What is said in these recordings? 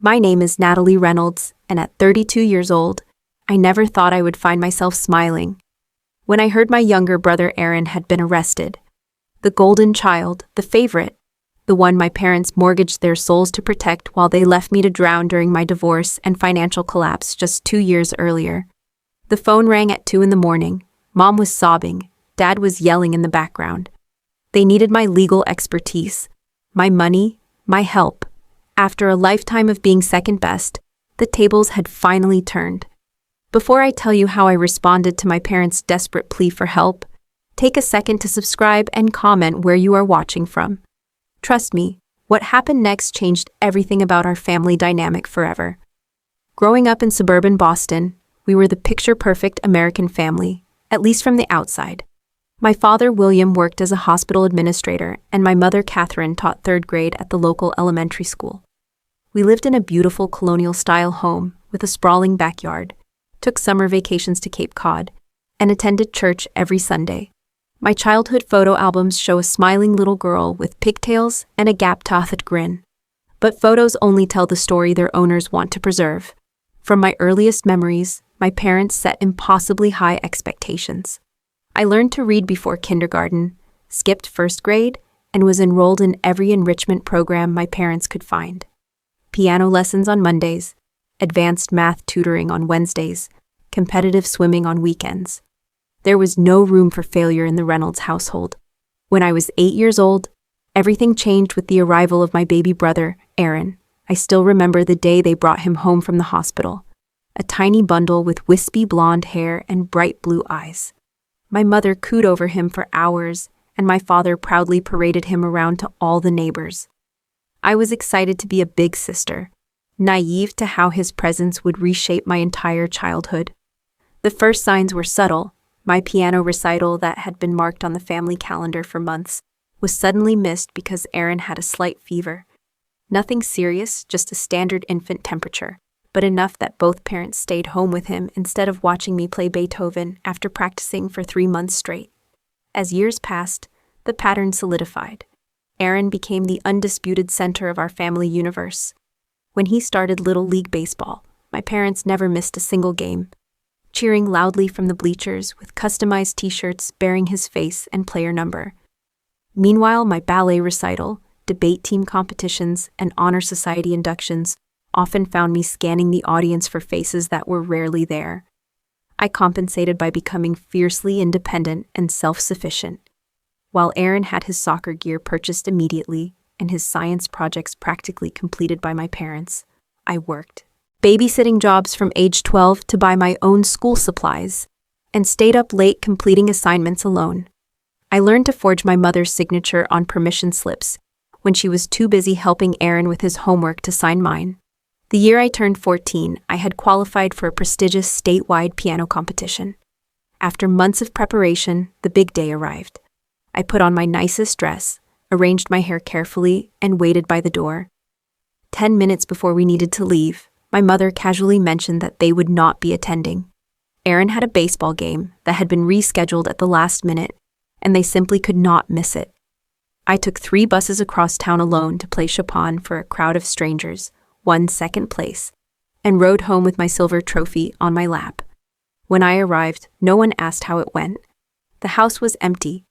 My name is Natalie Reynolds, and at 32 years old, I never thought I would find myself smiling when I heard my younger brother Aaron had been arrested. The golden child, the favorite, the one my parents mortgaged their souls to protect while they left me to drown during my divorce and financial collapse just 2 years earlier. The phone rang at 2 in the morning. Mom was sobbing. Dad was yelling in the background. They needed my legal expertise, my money, my help. After a lifetime of being second best, the tables had finally turned. Before I tell you how I responded to my parents' desperate plea for help, take a second to subscribe and comment where you are watching from. Trust me, what happened next changed everything about our family dynamic forever. Growing up in suburban Boston, we were the picture-perfect American family, at least from the outside. My father, William, worked as a hospital administrator, and my mother, Catherine, taught 3rd grade at the local elementary school. We lived in a beautiful colonial-style home with a sprawling backyard, took summer vacations to Cape Cod, and attended church every Sunday. My childhood photo albums show a smiling little girl with pigtails and a gap-toothed grin. But photos only tell the story their owners want to preserve. From my earliest memories, my parents set impossibly high expectations. I learned to read before kindergarten, skipped 1st grade, and was enrolled in every enrichment program my parents could find. Piano lessons on Mondays, advanced math tutoring on Wednesdays, competitive swimming on weekends. There was no room for failure in the Reynolds household. When I was 8 years old, everything changed with the arrival of my baby brother, Aaron. I still remember the day they brought him home from the hospital. A tiny bundle with wispy blonde hair and bright blue eyes. My mother cooed over him for hours, and my father proudly paraded him around to all the neighbors. I was excited to be a big sister, naive to how his presence would reshape my entire childhood. The first signs were subtle. My piano recital that had been marked on the family calendar for months was suddenly missed because Aaron had a slight fever. Nothing serious, just a standard infant temperature, but enough that both parents stayed home with him instead of watching me play Beethoven after practicing for 3 months straight. As years passed, the pattern solidified. Aaron became the undisputed center of our family universe. When he started Little League Baseball, my parents never missed a single game, cheering loudly from the bleachers with customized t-shirts bearing his face and player number. Meanwhile, my ballet recital, debate team competitions, and honor society inductions often found me scanning the audience for faces that were rarely there. I compensated by becoming fiercely independent and self-sufficient. While Aaron had his soccer gear purchased immediately and his science projects practically completed by my parents, I worked. Babysitting jobs from age 12 to buy my own school supplies, and stayed up late completing assignments alone. I learned to forge my mother's signature on permission slips when she was too busy helping Aaron with his homework to sign mine. The year I turned 14, I had qualified for a prestigious statewide piano competition. After months of preparation, the big day arrived. I put on my nicest dress, arranged my hair carefully, and waited by the door. 10 minutes before we needed to leave, my mother casually mentioned that they would not be attending. Aaron had a baseball game that had been rescheduled at the last minute, and they simply could not miss it. I took 3 buses across town alone to play Chopin for a crowd of strangers, won 2nd place, and rode home with my silver trophy on my lap. When I arrived, no one asked how it went. The house was empty.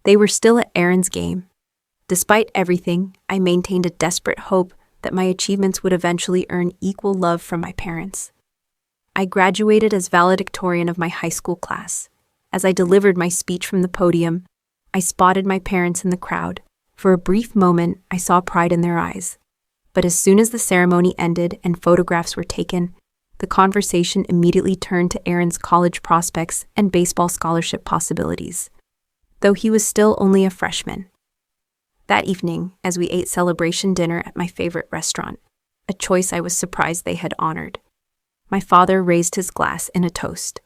They were still at Aaron's game. Despite everything, I maintained a desperate hope that my achievements would eventually earn equal love from my parents. I graduated as valedictorian of my high school class. As I delivered my speech from the podium, I spotted my parents in the crowd. For a brief moment, I saw pride in their eyes. But as soon as the ceremony ended and photographs were taken, the conversation immediately turned to Aaron's college prospects and baseball scholarship possibilities, though he was still only a freshman. That evening, as we ate celebration dinner at my favorite restaurant, a choice I was surprised they had honored, my father raised his glass in a toast.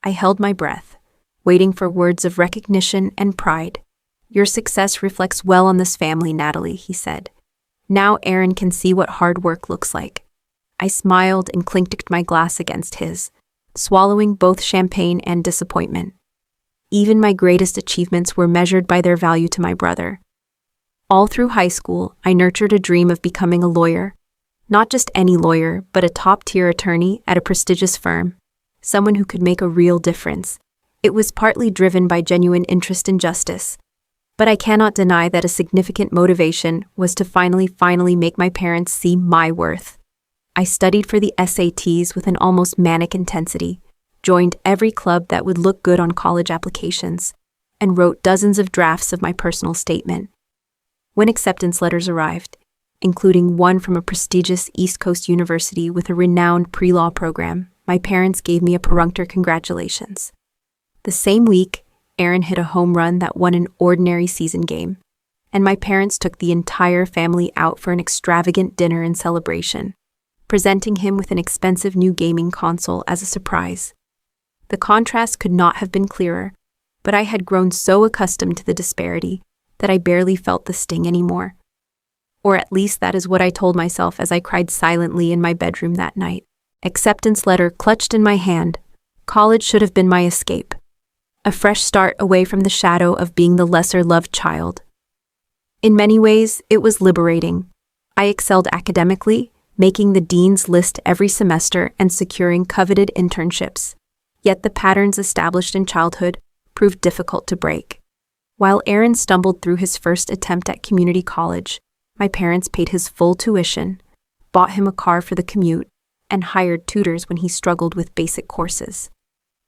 I held my breath, waiting for words of recognition and pride. "Your success reflects well on this family, Natalie," he said. "Now Aaron can see what hard work looks like." I smiled and clinked my glass against his, swallowing both champagne and disappointment. Even my greatest achievements were measured by their value to my brother. All through high school, I nurtured a dream of becoming a lawyer, Not just any lawyer, but a top-tier attorney at a prestigious firm. Someone who could make a real difference. It was partly driven by genuine interest in justice. But I cannot deny that a significant motivation was to finally make my parents see my worth. I studied for the SATs with an almost manic intensity, joined every club that would look good on college applications, and wrote dozens of drafts of my personal statement. When acceptance letters arrived, including one from a prestigious East Coast university with a renowned pre-law program, my parents gave me a perfunctory congratulations. The same week, Aaron hit a home run that won an ordinary season game, and my parents took the entire family out for an extravagant dinner in celebration, presenting him with an expensive new gaming console as a surprise. The contrast could not have been clearer, but I had grown so accustomed to the disparity that I barely felt the sting anymore. Or at least that is what I told myself as I cried silently in my bedroom that night. Acceptance letter clutched in my hand. College should have been my escape. A fresh start away from the shadow of being the lesser-loved child. In many ways, it was liberating. I excelled academically, making the dean's list every semester and securing coveted internships. Yet the patterns established in childhood proved difficult to break. While Aaron stumbled through his first attempt at community college, my parents paid his full tuition, bought him a car for the commute, and hired tutors when he struggled with basic courses.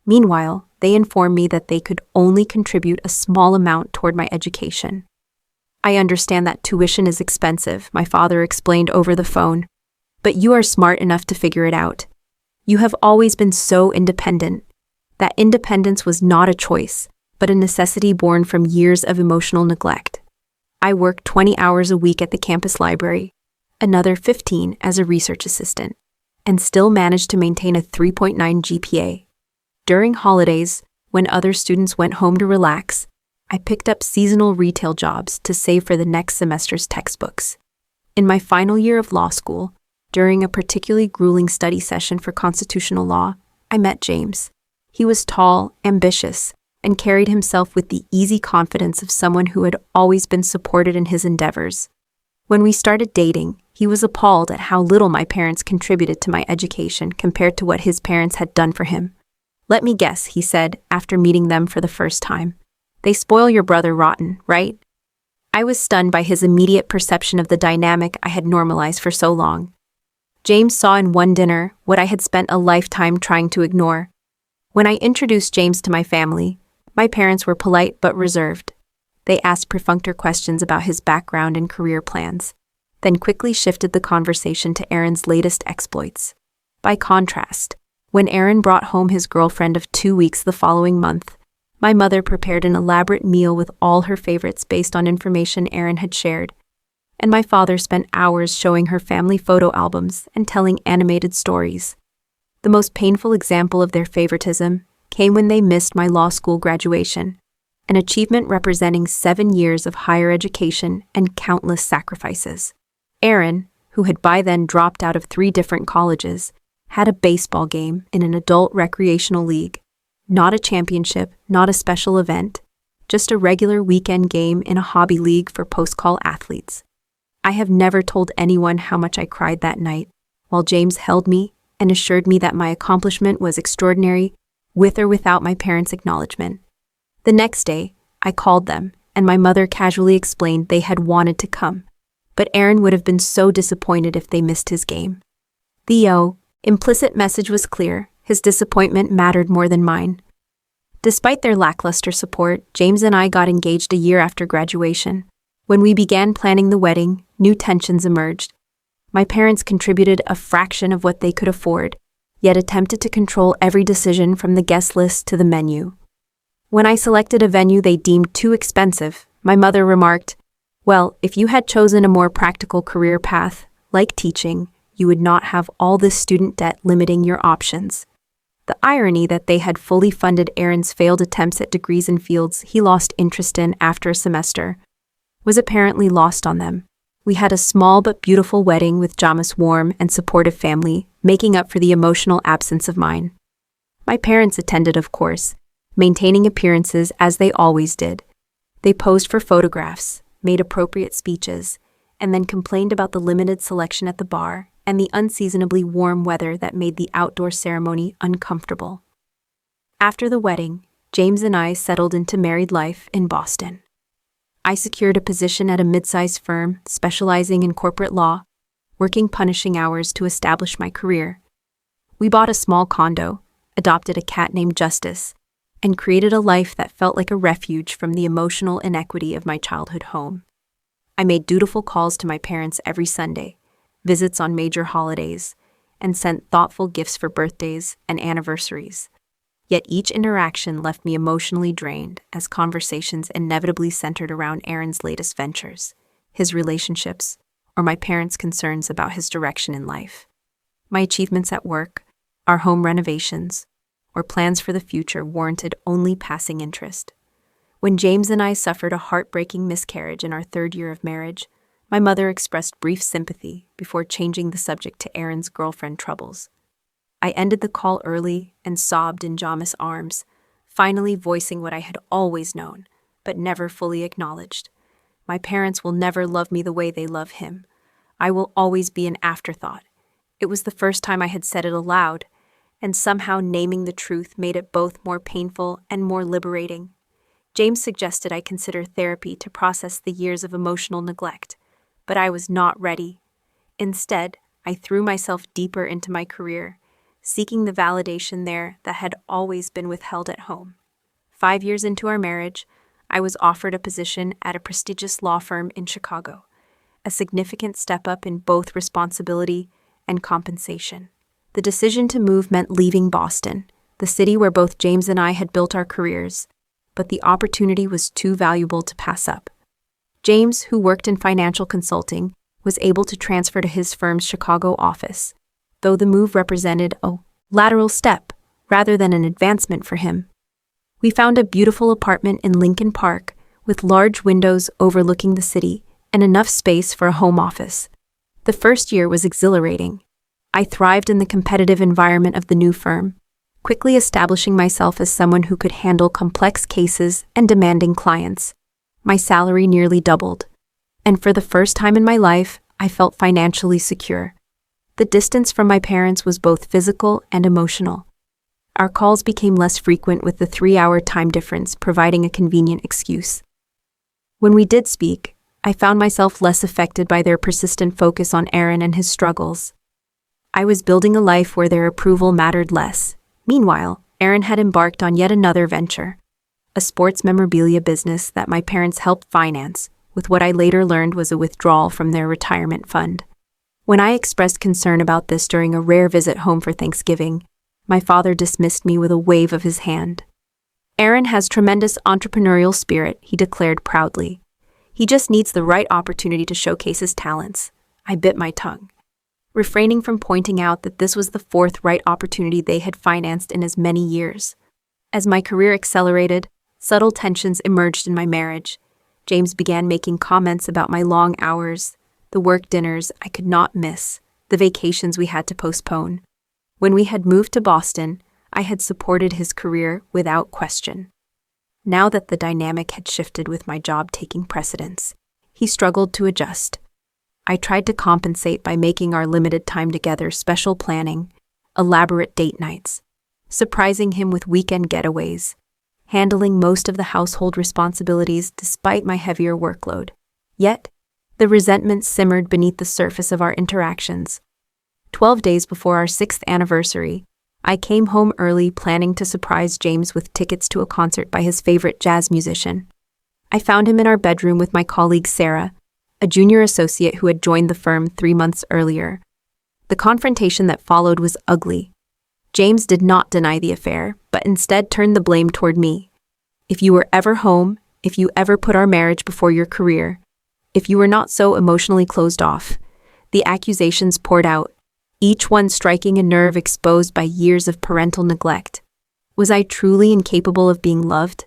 Meanwhile, they informed me that they could only contribute a small amount toward my education. I understand that tuition is expensive, my father explained over the phone, but you are smart enough to figure it out. You have always been so independent. That independence was not a choice, but a necessity born from years of emotional neglect. I worked 20 hours a week at the campus library, another 15 as a research assistant, and still managed to maintain a 3.9 GPA. During holidays, when other students went home to relax, I picked up seasonal retail jobs to save for the next semester's textbooks. In my final year of law school, during a particularly grueling study session for constitutional law, I met James. He was tall, ambitious, and carried himself with the easy confidence of someone who had always been supported in his endeavors. When we started dating, he was appalled at how little my parents contributed to my education compared to what his parents had done for him. "Let me guess," he said, after meeting them for the first time. "They spoil your brother rotten, right?" I was stunned by his immediate perception of the dynamic I had normalized for so long. James saw in one dinner what I had spent a lifetime trying to ignore. When I introduced James to my family, my parents were polite but reserved. They asked perfunctory questions about his background and career plans, then quickly shifted the conversation to Aaron's latest exploits. By contrast, when Aaron brought home his girlfriend of 2 weeks the following month, my mother prepared an elaborate meal with all her favorites based on information Aaron had shared, and my father spent hours showing her family photo albums and telling animated stories. The most painful example of their favoritism came when they missed my law school graduation, an achievement representing 7 years of higher education and countless sacrifices. Aaron, who had by then dropped out of 3 different colleges, had a baseball game in an adult recreational league. Not a championship, not a special event, just a regular weekend game in a hobby league for post-call athletes. I have never told anyone how much I cried that night, while James held me and assured me that my accomplishment was extraordinary, with or without my parents' acknowledgement. The next day, I called them, and my mother casually explained they had wanted to come, but Aaron would have been so disappointed if they missed his game. The implicit message was clear. His disappointment mattered more than mine. Despite their lackluster support, James and I got engaged a year after graduation. When we began planning the wedding, new tensions emerged. My parents contributed a fraction of what they could afford, yet attempted to control every decision from the guest list to the menu. When I selected a venue they deemed too expensive, my mother remarked, "Well, if you had chosen a more practical career path, like teaching, you would not have all this student debt limiting your options." The irony that they had fully funded Aaron's failed attempts at degrees in fields he lost interest in after a semester was apparently lost on them. We had a small but beautiful wedding with Jama's warm and supportive family, making up for the emotional absence of mine. My parents attended, of course, maintaining appearances as they always did. They posed for photographs, made appropriate speeches, and then complained about the limited selection at the bar and the unseasonably warm weather that made the outdoor ceremony uncomfortable. After the wedding, James and I settled into married life in Boston. I secured a position at a mid-sized firm specializing in corporate law, working punishing hours to establish my career. We bought a small condo, adopted a cat named Justice, and created a life that felt like a refuge from the emotional inequity of my childhood home. I made dutiful calls to my parents every Sunday, visits on major holidays, and sent thoughtful gifts for birthdays and anniversaries. Yet each interaction left me emotionally drained as conversations inevitably centered around Aaron's latest ventures, his relationships, or my parents' concerns about his direction in life. My achievements at work, our home renovations, or plans for the future warranted only passing interest. When James and I suffered a heartbreaking miscarriage in our third year of marriage, my mother expressed brief sympathy before changing the subject to Aaron's girlfriend troubles. I ended the call early and sobbed in Jama's arms, finally voicing what I had always known, but never fully acknowledged. My parents will never love me the way they love him. I will always be an afterthought. It was the first time I had said it aloud, and somehow naming the truth made it both more painful and more liberating. James suggested I consider therapy to process the years of emotional neglect, but I was not ready. Instead, I threw myself deeper into my career, seeking the validation there that had always been withheld at home. 5 years into our marriage, I was offered a position at a prestigious law firm in Chicago, a significant step up in both responsibility and compensation. The decision to move meant leaving Boston, the city where both James and I had built our careers, but the opportunity was too valuable to pass up. James, who worked in financial consulting, was able to transfer to his firm's Chicago office, though the move represented a lateral step rather than an advancement for him. We found a beautiful apartment in Lincoln Park with large windows overlooking the city and enough space for a home office. The first year was exhilarating. I thrived in the competitive environment of the new firm, quickly establishing myself as someone who could handle complex cases and demanding clients. My salary nearly doubled, and for the first time in my life, I felt financially secure. The distance from my parents was both physical and emotional. Our calls became less frequent with the 3-hour time difference providing a convenient excuse. When we did speak, I found myself less affected by their persistent focus on Aaron and his struggles. I was building a life where their approval mattered less. Meanwhile, Aaron had embarked on yet another venture, a sports memorabilia business that my parents helped finance, with what I later learned was a withdrawal from their retirement fund. When I expressed concern about this during a rare visit home for Thanksgiving, my father dismissed me with a wave of his hand. Aaron has tremendous entrepreneurial spirit, he declared proudly. He just needs the right opportunity to showcase his talents. I bit my tongue, refraining from pointing out that this was the fourth right opportunity they had financed in as many years. As my career accelerated, subtle tensions emerged in my marriage. James began making comments about my long hours, the work dinners I could not miss, the vacations we had to postpone. When we had moved to Boston, I had supported his career without question. Now that the dynamic had shifted with my job taking precedence, he struggled to adjust. I tried to compensate by making our limited time together special planning, elaborate date nights, surprising him with weekend getaways, handling most of the household responsibilities despite my heavier workload. Yet, the resentment simmered beneath the surface of our interactions. 12 days before our 6th anniversary, I came home early planning to surprise James with tickets to a concert by his favorite jazz musician. I found him in our bedroom with my colleague Sarah, a junior associate who had joined the firm 3 months earlier. The confrontation that followed was ugly. James did not deny the affair, but instead turned the blame toward me. If you were ever home, if you ever put our marriage before your career, if you were not so emotionally closed off, the accusations poured out, each one striking a nerve exposed by years of parental neglect. Was I truly incapable of being loved?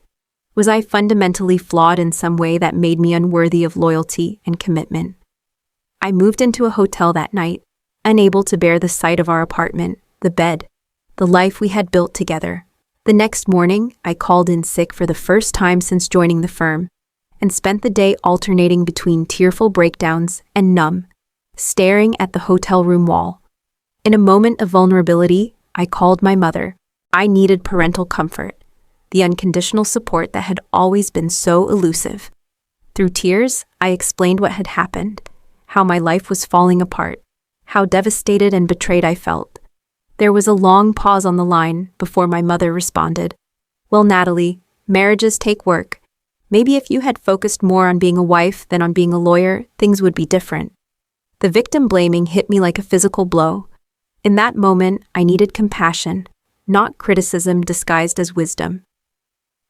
Was I fundamentally flawed in some way that made me unworthy of loyalty and commitment? I moved into a hotel that night, unable to bear the sight of our apartment, the bed, the life we had built together. The next morning, I called in sick for the first time since joining the firm, and spent the day alternating between tearful breakdowns and numb, staring at the hotel room wall. In a moment of vulnerability, I called my mother. I needed parental comfort, the unconditional support that had always been so elusive. Through tears, I explained what had happened, how my life was falling apart, how devastated and betrayed I felt. There was a long pause on the line before my mother responded. "Well, Natalie, marriages take work. Maybe if you had focused more on being a wife than on being a lawyer, things would be different." The victim blaming hit me like a physical blow. In that moment, I needed compassion, not criticism disguised as wisdom.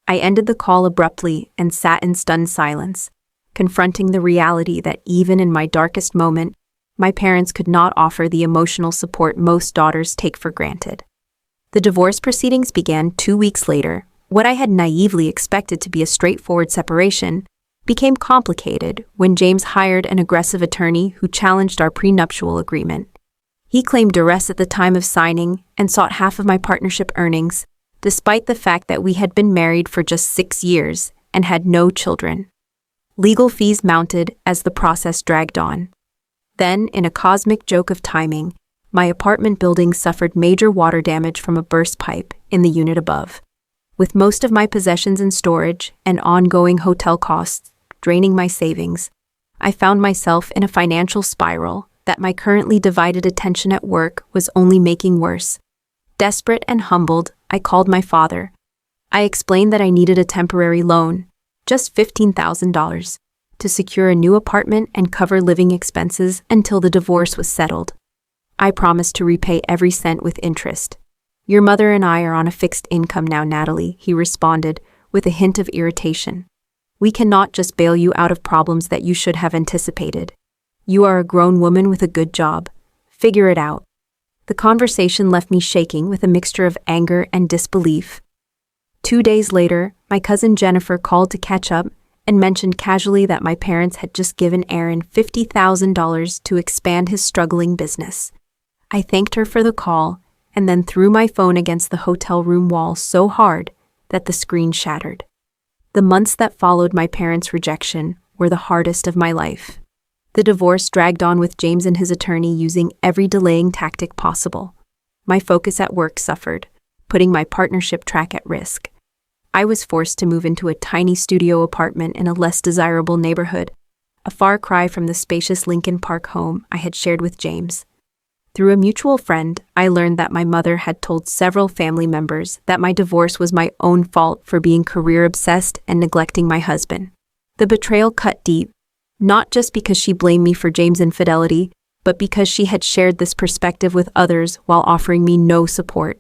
I ended the call abruptly and sat in stunned silence, confronting the reality that even in my darkest moment, my parents could not offer the emotional support most daughters take for granted. The divorce proceedings began 2 weeks later. What I had naively expected to be a straightforward separation became complicated when James hired an aggressive attorney who challenged our prenuptial agreement. He claimed duress at the time of signing and sought half of my partnership earnings, despite the fact that we had been married for just 6 years and had no children. Legal fees mounted as the process dragged on. Then, in a cosmic joke of timing, my apartment building suffered major water damage from a burst pipe in the unit above. With most of my possessions in storage and ongoing hotel costs draining my savings, I found myself in a financial spiral that my currently divided attention at work was only making worse. Desperate and humbled, I called my father. I explained that I needed a temporary loan, just $15,000, to secure a new apartment and cover living expenses until the divorce was settled. I promised to repay every cent with interest. "Your mother and I are on a fixed income now, Natalie," he responded, with a hint of irritation. "We cannot just bail you out of problems that you should have anticipated. You are a grown woman with a good job. Figure it out." The conversation left me shaking with a mixture of anger and disbelief. 2 days later, my cousin Jennifer called to catch up and mentioned casually that my parents had just given Aaron $50,000 to expand his struggling business. I thanked her for the call and then threw my phone against the hotel room wall so hard that the screen shattered. The months that followed my parents' rejection were the hardest of my life. The divorce dragged on with James and his attorney using every delaying tactic possible. My focus at work suffered, putting my partnership track at risk. I was forced to move into a tiny studio apartment in a less desirable neighborhood, a far cry from the spacious Lincoln Park home I had shared with James. Through a mutual friend, I learned that my mother had told several family members that my divorce was my own fault for being career-obsessed and neglecting my husband. The betrayal cut deep, not just because she blamed me for James' infidelity, but because she had shared this perspective with others while offering me no support.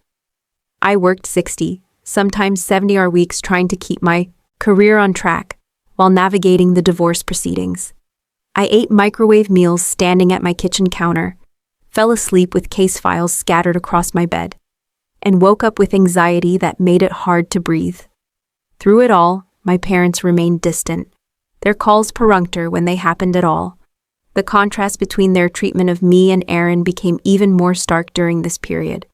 I worked 60, sometimes 70-hour weeks trying to keep my career on track while navigating the divorce proceedings. I ate microwave meals standing at my kitchen counter, fell asleep with case files scattered across my bed, and woke up with anxiety that made it hard to breathe. Through it all, my parents remained distant, their calls perfunctory when they happened at all. The contrast between their treatment of me and Aaron became even more stark during this period.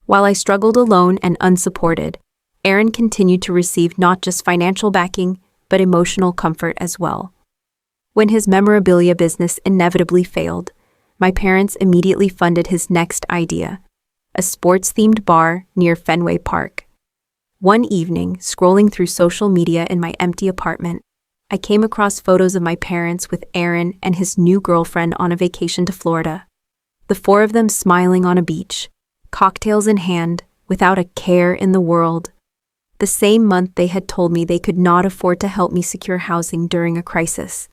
While I struggled alone and unsupported, Aaron continued to receive not just financial backing, but emotional comfort as well. When his memorabilia business inevitably failed, my parents immediately funded his next idea, a sports-themed bar near Fenway Park. One evening, scrolling through social media in my empty apartment, I came across photos of my parents with Aaron and his new girlfriend on a vacation to Florida. The four of them smiling on a beach, cocktails in hand, without a care in the world. The same month they had told me they could not afford to help me secure housing during a crisis.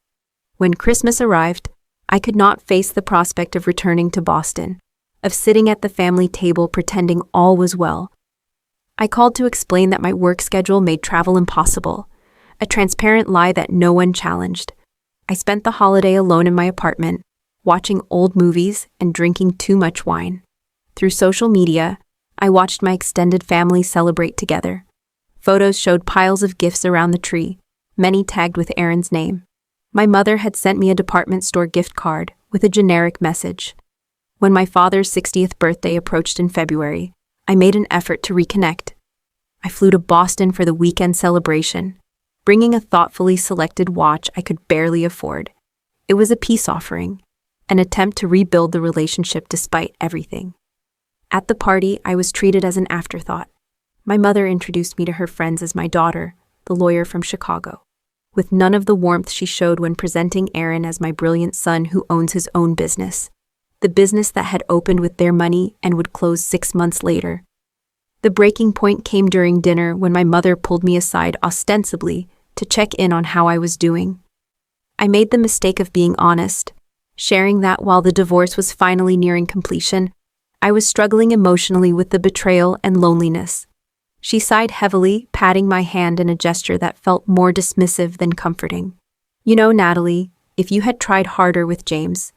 When Christmas arrived, I could not face the prospect of returning to Boston, of sitting at the family table pretending all was well. I called to explain that my work schedule made travel impossible, a transparent lie that no one challenged. I spent the holiday alone in my apartment, watching old movies and drinking too much wine. Through social media, I watched my extended family celebrate together. Photos showed piles of gifts around the tree, many tagged with Aaron's name. My mother had sent me a department store gift card with a generic message. When my father's 60th birthday approached in February, I made an effort to reconnect. I flew to Boston for the weekend celebration, bringing a thoughtfully selected watch I could barely afford. It was a peace offering, an attempt to rebuild the relationship despite everything. At the party, I was treated as an afterthought. My mother introduced me to her friends as my daughter, the lawyer from Chicago, with none of the warmth she showed when presenting Aaron as my brilliant son who owns his own business, the business that had opened with their money and would close 6 months later. The breaking point came during dinner when my mother pulled me aside ostensibly to check in on how I was doing. I made the mistake of being honest, sharing that while the divorce was finally nearing completion, I was struggling emotionally with the betrayal and loneliness. She sighed heavily, patting my hand in a gesture that felt more dismissive than comforting. You know, Natalie, if you had tried harder with James,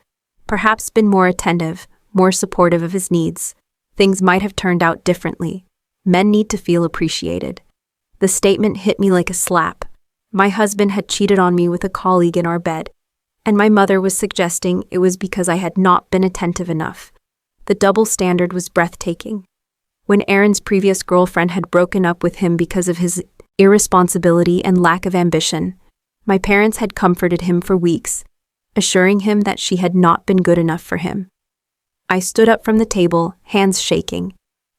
perhaps been more attentive, more supportive of his needs, things might have turned out differently. Men need to feel appreciated. The statement hit me like a slap. My husband had cheated on me with a colleague in our bed, and my mother was suggesting it was because I had not been attentive enough. The double standard was breathtaking. When Aaron's previous girlfriend had broken up with him because of his irresponsibility and lack of ambition, my parents had comforted him for weeks, assuring him that she had not been good enough for him. I stood up from the table, hands shaking.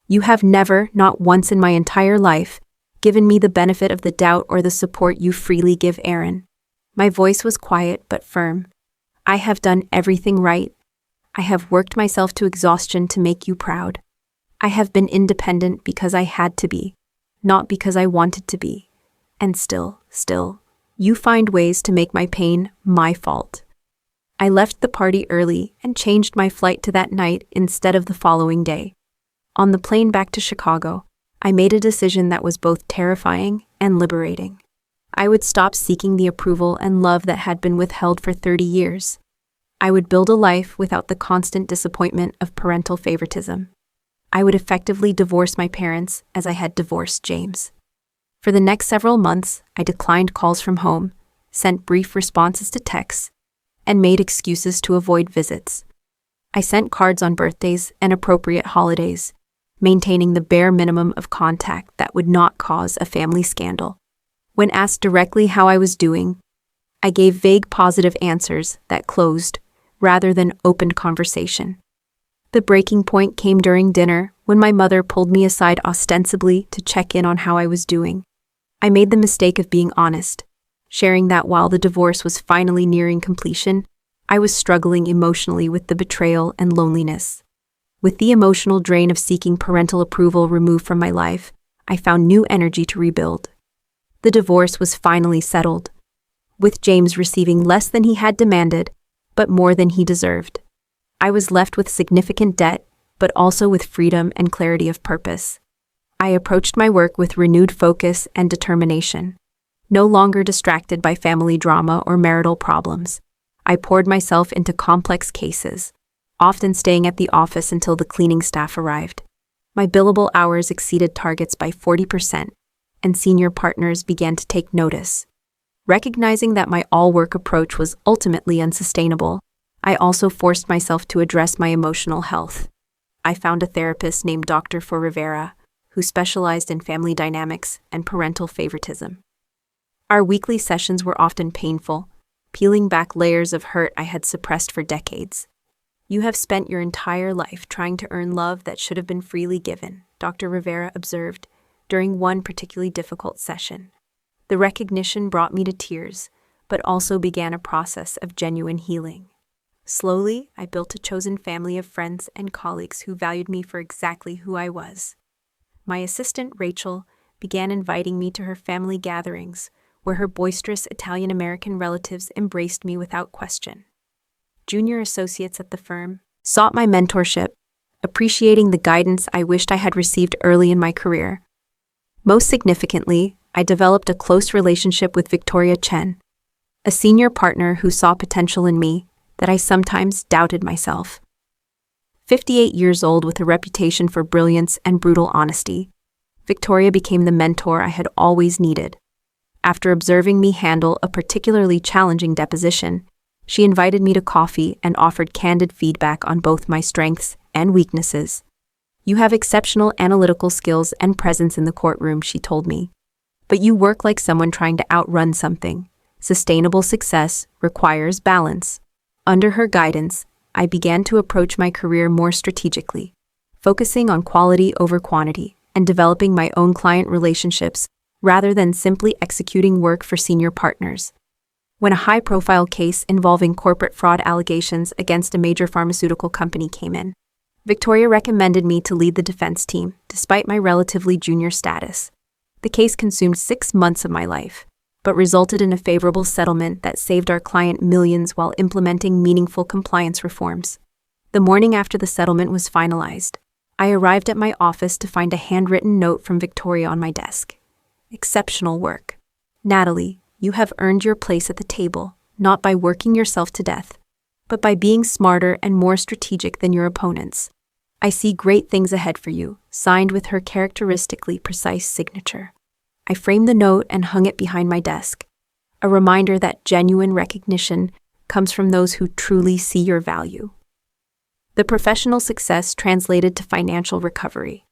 You have never, not once in my entire life, given me the benefit of the doubt or the support you freely give Aaron. My voice was quiet but firm. I have done everything right. I have worked myself to exhaustion to make you proud. I have been independent because I had to be, not because I wanted to be. And still, you find ways to make my pain my fault. I left the party early and changed my flight to that night instead of the following day. On the plane back to Chicago, I made a decision that was both terrifying and liberating. I would stop seeking the approval and love that had been withheld for 30 years. I would build a life without the constant disappointment of parental favoritism. I would effectively divorce my parents as I had divorced James. For the next several months, I declined calls from home, sent brief responses to texts, and made excuses to avoid visits. I sent cards on birthdays and appropriate holidays, maintaining the bare minimum of contact that would not cause a family scandal. When asked directly how I was doing, I gave vague positive answers that closed, rather than opened conversation. The breaking point came during dinner when my mother pulled me aside ostensibly to check in on how I was doing. I made the mistake of being honest, sharing that while the divorce was finally nearing completion, I was struggling emotionally with the betrayal and loneliness. With the emotional drain of seeking parental approval removed from my life, I found new energy to rebuild. The divorce was finally settled, with James receiving less than he had demanded, but more than he deserved. I was left with significant debt, but also with freedom and clarity of purpose. I approached my work with renewed focus and determination. No longer distracted by family drama or marital problems, I poured myself into complex cases, often staying at the office until the cleaning staff arrived. My billable hours exceeded targets by 40%, and senior partners began to take notice. Recognizing that my all-work approach was ultimately unsustainable, I also forced myself to address my emotional health. I found a therapist named Dr. Rivera, who specialized in family dynamics and parental favoritism. Our weekly sessions were often painful, peeling back layers of hurt I had suppressed for decades. You have spent your entire life trying to earn love that should have been freely given, Dr. Rivera observed during one particularly difficult session. The recognition brought me to tears, but also began a process of genuine healing. Slowly, I built a chosen family of friends and colleagues who valued me for exactly who I was. My assistant, Rachel, began inviting me to her family gatherings, where her boisterous Italian-American relatives embraced me without question. Junior associates at the firm sought my mentorship, appreciating the guidance I wished I had received early in my career. Most significantly, I developed a close relationship with Victoria Chen, a senior partner who saw potential in me that I sometimes doubted myself. 58 years old with a reputation for brilliance and brutal honesty, Victoria became the mentor I had always needed. After observing me handle a particularly challenging deposition, she invited me to coffee and offered candid feedback on both my strengths and weaknesses. You have exceptional analytical skills and presence in the courtroom, she told me. But you work like someone trying to outrun something. Sustainable success requires balance. Under her guidance, I began to approach my career more strategically, focusing on quality over quantity and developing my own client relationships rather than simply executing work for senior partners. When a high-profile case involving corporate fraud allegations against a major pharmaceutical company came in, Victoria recommended me to lead the defense team, despite my relatively junior status. The case consumed 6 months of my life, but resulted in a favorable settlement that saved our client millions while implementing meaningful compliance reforms. The morning after the settlement was finalized, I arrived at my office to find a handwritten note from Victoria on my desk. Exceptional work. Natalie, you have earned your place at the table, not by working yourself to death, but by being smarter and more strategic than your opponents. I see great things ahead for you, signed with her characteristically precise signature. I framed the note and hung it behind my desk, a reminder that genuine recognition comes from those who truly see your value. The professional success translated to financial recovery.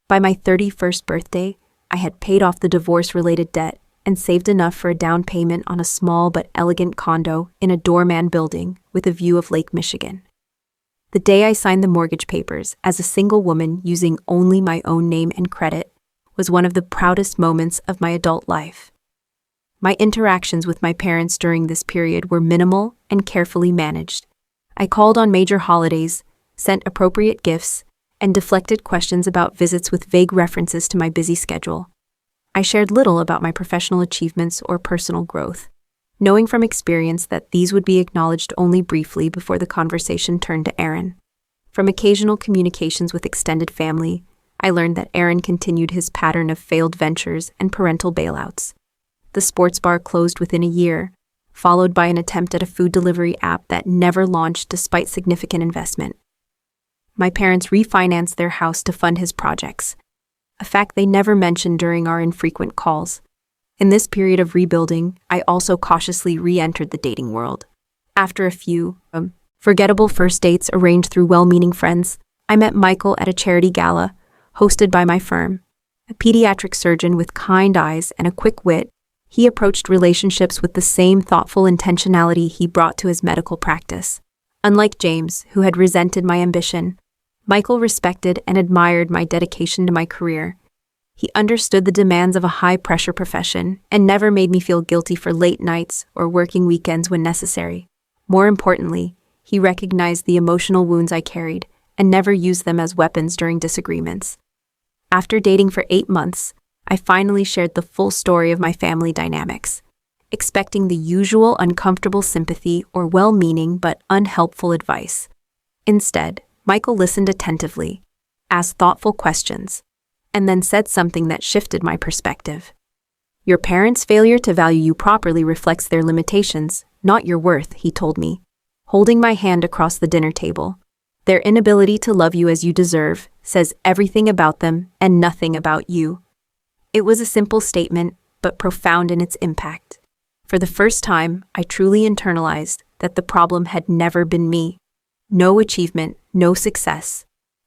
By my 31st birthday, I had paid off the divorce-related debt and saved enough for a down payment on a small but elegant condo in a doorman building with a view of Lake Michigan. The day I signed the mortgage papers as a single woman using only my own name and credit was one of the proudest moments of my adult life. My interactions with my parents during this period were minimal and carefully managed. I called on major holidays, sent appropriate gifts, and deflected questions about visits with vague references to my busy schedule. I shared little about my professional achievements or personal growth, knowing from experience that these would be acknowledged only briefly before the conversation turned to Aaron. From occasional communications with extended family, I learned that Aaron continued his pattern of failed ventures and parental bailouts. The sports bar closed within a year, followed by an attempt at a food delivery app that never launched despite significant investment. My parents refinanced their house to fund his projects, a fact they never mentioned during our infrequent calls. In this period of rebuilding, I also cautiously re-entered the dating world. After a few forgettable first dates arranged through well-meaning friends, I met Michael at a charity gala hosted by my firm. A pediatric surgeon with kind eyes and a quick wit, he approached relationships with the same thoughtful intentionality he brought to his medical practice. Unlike James, who had resented my ambition, Michael respected and admired my dedication to my career. He understood the demands of a high-pressure profession and never made me feel guilty for late nights or working weekends when necessary. More importantly, he recognized the emotional wounds I carried and never used them as weapons during disagreements. After dating for 8 months, I finally shared the full story of my family dynamics, expecting the usual uncomfortable sympathy or well-meaning but unhelpful advice. Instead, Michael listened attentively, asked thoughtful questions, and then said something that shifted my perspective. Your parents' failure to value you properly reflects their limitations, not your worth, he told me, holding my hand across the dinner table. Their inability to love you as you deserve says everything about them and nothing about you. It was a simple statement, but profound in its impact. For the first time, I truly internalized that the problem had never been me. No achievement, no success,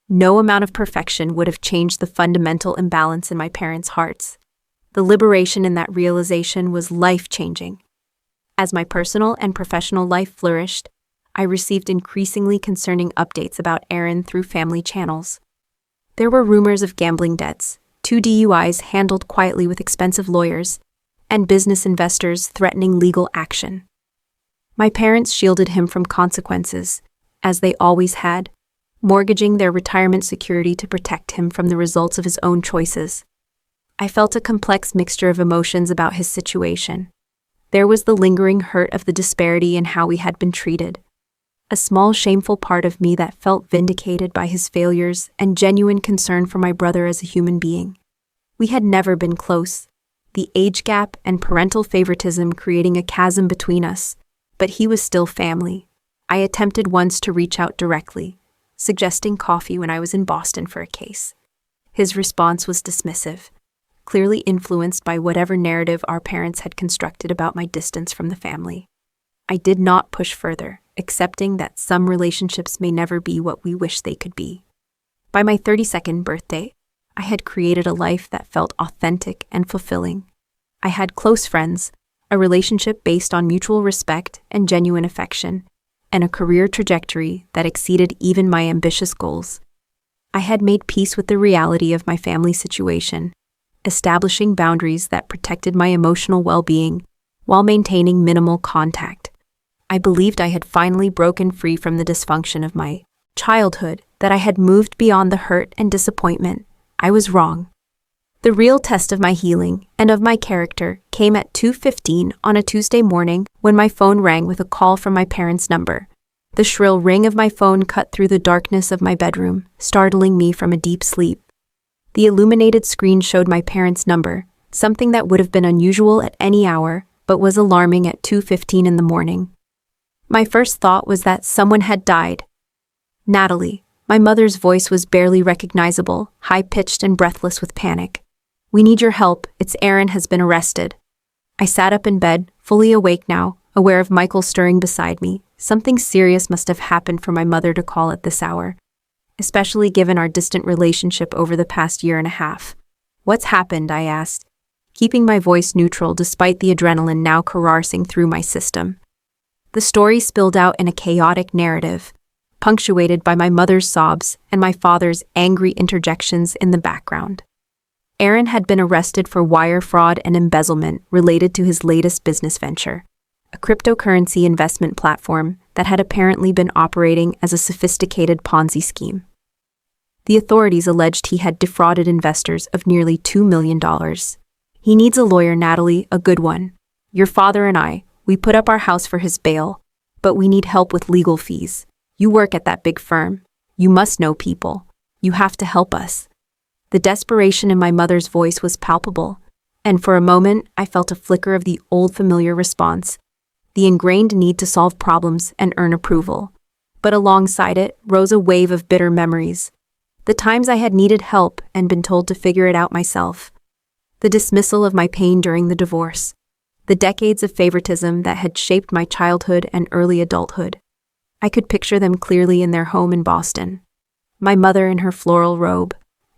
no amount of perfection would have changed the fundamental imbalance in my parents' hearts. The liberation in that realization was life-changing. As my personal and professional life flourished, I received increasingly concerning updates about Aaron through family channels. There were rumors of gambling debts, 2 DUIs handled quietly with expensive lawyers, and business investors threatening legal action. My parents shielded him from consequences, as they always had, mortgaging their retirement security to protect him from the results of his own choices. I felt a complex mixture of emotions about his situation. There was the lingering hurt of the disparity in how we had been treated, a small shameful part of me that felt vindicated by his failures and genuine concern for my brother as a human being. We had never been close, the age gap and parental favoritism creating a chasm between us, but he was still family. I attempted once to reach out directly, suggesting coffee when I was in Boston for a case. His response was dismissive, clearly influenced by whatever narrative our parents had constructed about my distance from the family. I did not push further, accepting that some relationships may never be what we wish they could be. By my 32nd birthday, I had created a life that felt authentic and fulfilling. I had close friends, a relationship based on mutual respect and genuine affection, and a career trajectory that exceeded even my ambitious goals. I had made peace with the reality of my family situation, establishing boundaries that protected my emotional well-being while maintaining minimal contact. I believed I had finally broken free from the dysfunction of my childhood, that I had moved beyond the hurt and disappointment. I was wrong. The real test of my healing and of my character came at 2:15 on a Tuesday morning when my phone rang with a call from my parents' number. The shrill ring of my phone cut through the darkness of my bedroom, startling me from a deep sleep. The illuminated screen showed my parents' number, something that would have been unusual at any hour, but was alarming at 2:15 in the morning. My first thought was that someone had died. Natalie. My mother's voice was barely recognizable, high-pitched and breathless with panic. "We need your help. It's Aaron has been arrested." I sat up in bed, fully awake now, aware of Michael stirring beside me. Something serious must have happened for my mother to call at this hour, especially given our distant relationship over the past year and a half. "What's happened?" I asked, keeping my voice neutral despite the adrenaline now coursing through my system. The story spilled out in a chaotic narrative, punctuated by my mother's sobs and my father's angry interjections in the background. Aaron had been arrested for wire fraud and embezzlement related to his latest business venture, a cryptocurrency investment platform that had apparently been operating as a sophisticated Ponzi scheme. The authorities alleged he had defrauded investors of nearly $2 million. "He needs a lawyer, Natalie, a good one. Your father and we put up our house for his bail, but we need help with legal fees. You work at that big firm. You must know people. You have to help us." The desperation in my mother's voice was palpable, and for a moment I felt a flicker of the old familiar response, the ingrained need to solve problems and earn approval. But alongside it rose a wave of bitter memories. The times I had needed help and been told to figure it out myself. The dismissal of my pain during the divorce. The decades of favoritism that had shaped my childhood and early adulthood. I could picture them clearly in their home in Boston. My mother in her floral robe,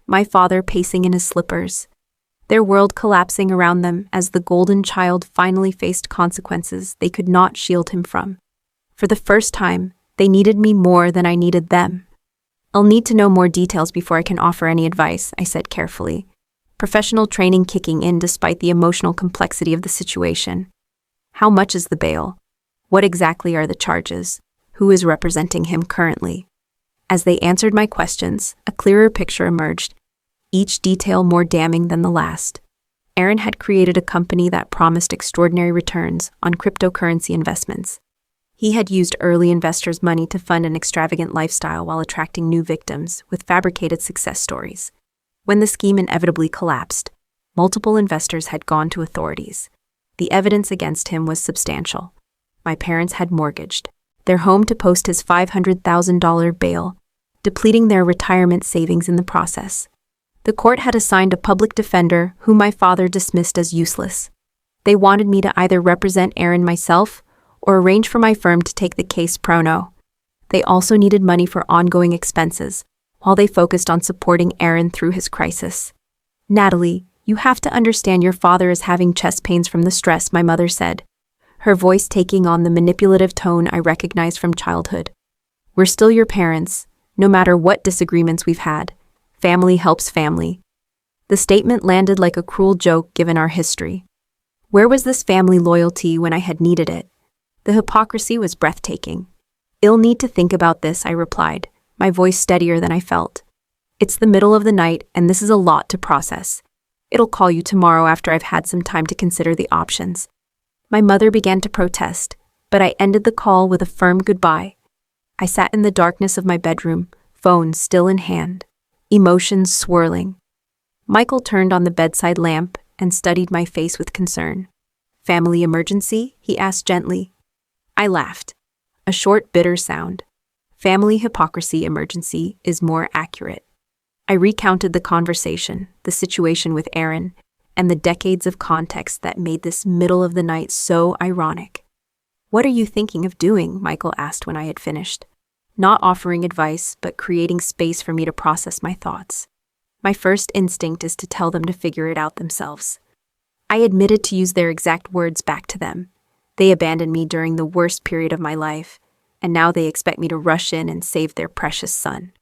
my father pacing in his slippers, their world collapsing around them as the golden child finally faced consequences they could not shield him from. For the first time, they needed me more than I needed them. "I'll need to know more details before I can offer any advice," I said carefully, professional training kicking in despite the emotional complexity of the situation. "How much is the bail? What exactly are the charges? Who is representing him currently?" As they answered my questions, a clearer picture emerged, each detail more damning than the last. Aaron had created a company that promised extraordinary returns on cryptocurrency investments. He had used early investors' money to fund an extravagant lifestyle while attracting new victims with fabricated success stories. When the scheme inevitably collapsed, multiple investors had gone to authorities. The evidence against him was substantial. My parents had mortgaged their home to post his $500,000 bail, depleting their retirement savings in the process. The court had assigned a public defender whom my father dismissed as useless. They wanted me to either represent Aaron myself or arrange for my firm to take the case pro bono. They also needed money for ongoing expenses, while they focused on supporting Aaron through his crisis. "Natalie, you have to understand your father is having chest pains from the stress," my mother said, her voice taking on the manipulative tone I recognized from childhood. "We're still your parents, no matter what disagreements we've had. Family helps family." The statement landed like a cruel joke given our history. Where was this family loyalty when I had needed it? The hypocrisy was breathtaking. "I'll need to think about this," I replied, my voice steadier than I felt. "It's the middle of the night, and this is a lot to process. It'll call you tomorrow after I've had some time to consider the options." My mother began to protest, but I ended the call with a firm goodbye. I sat in the darkness of my bedroom, phone still in hand, emotions swirling. Michael turned on the bedside lamp and studied my face with concern. "Family emergency?" he asked gently. I laughed. A short, bitter sound. "Family hypocrisy emergency is more accurate." I recounted the conversation, the situation with Aaron, and the decades of context that made this middle of the night so ironic. "What are you thinking of doing?" Michael asked when I had finished, not offering advice, but creating space for me to process my thoughts. My first instinct is to tell them to figure it out themselves. I admitted to use their exact words back to them. They abandoned me during the worst period of my life. and now they expect me to rush in and save their precious son.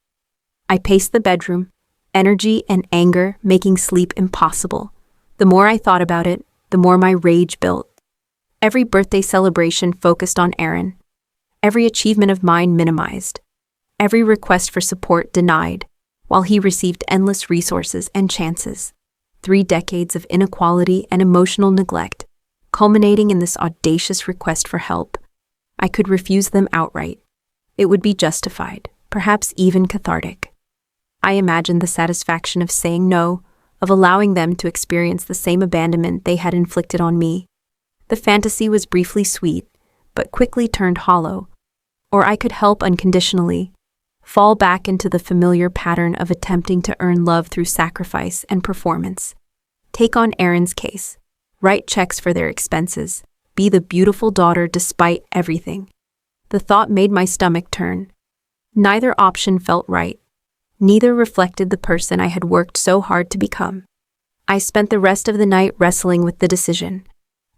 I paced the bedroom, energy and anger making sleep impossible. The more I thought about it, the more my rage built. Every birthday celebration focused on Aaron. Every achievement of mine minimized. Every request for support denied, while he received endless resources and chances. 3 decades of inequality and emotional neglect, culminating in this audacious request for help. I could refuse them outright. It would be justified, perhaps even cathartic. I imagined the satisfaction of saying no, of allowing them to experience the same abandonment they had inflicted on me. The fantasy was briefly sweet, but quickly turned hollow. Or I could help unconditionally, fall back into the familiar pattern of attempting to earn love through sacrifice and performance. Take on Aaron's case, write checks for their expenses, be the beautiful daughter despite everything. The thought made my stomach turn. Neither option felt right. Neither reflected the person I had worked so hard to become. I spent the rest of the night wrestling with the decision,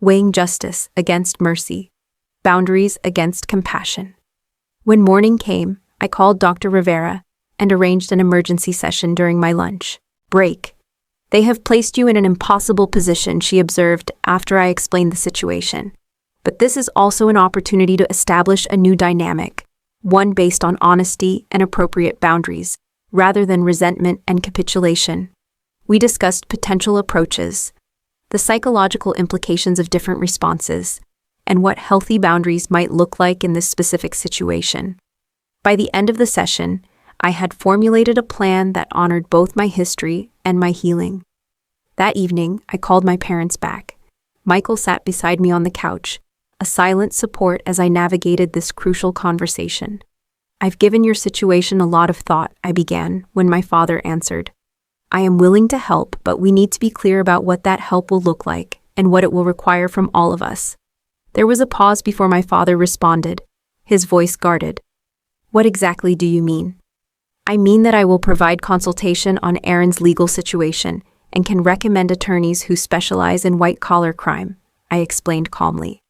weighing justice against mercy, boundaries against compassion. When morning came, I called Dr. Rivera and arranged an emergency session during my lunch break. "They have placed you in an impossible position," she observed after I explained the situation. "But this is also an opportunity to establish a new dynamic, one based on honesty and appropriate boundaries, rather than resentment and capitulation." We discussed potential approaches, the psychological implications of different responses, and what healthy boundaries might look like in this specific situation. By the end of the session, I had formulated a plan that honored both my history and my healing. That evening, I called my parents back. Michael sat beside me on the couch, a silent support as I navigated this crucial conversation. "I've given your situation a lot of thought," I began, when my father answered. "I am willing to help, but we need to be clear about what that help will look like and what it will require from all of us." There was a pause before my father responded, his voice guarded. "What exactly do you mean?" "I mean that I will provide consultation on Aaron's legal situation and can recommend attorneys who specialize in white-collar crime," I explained calmly.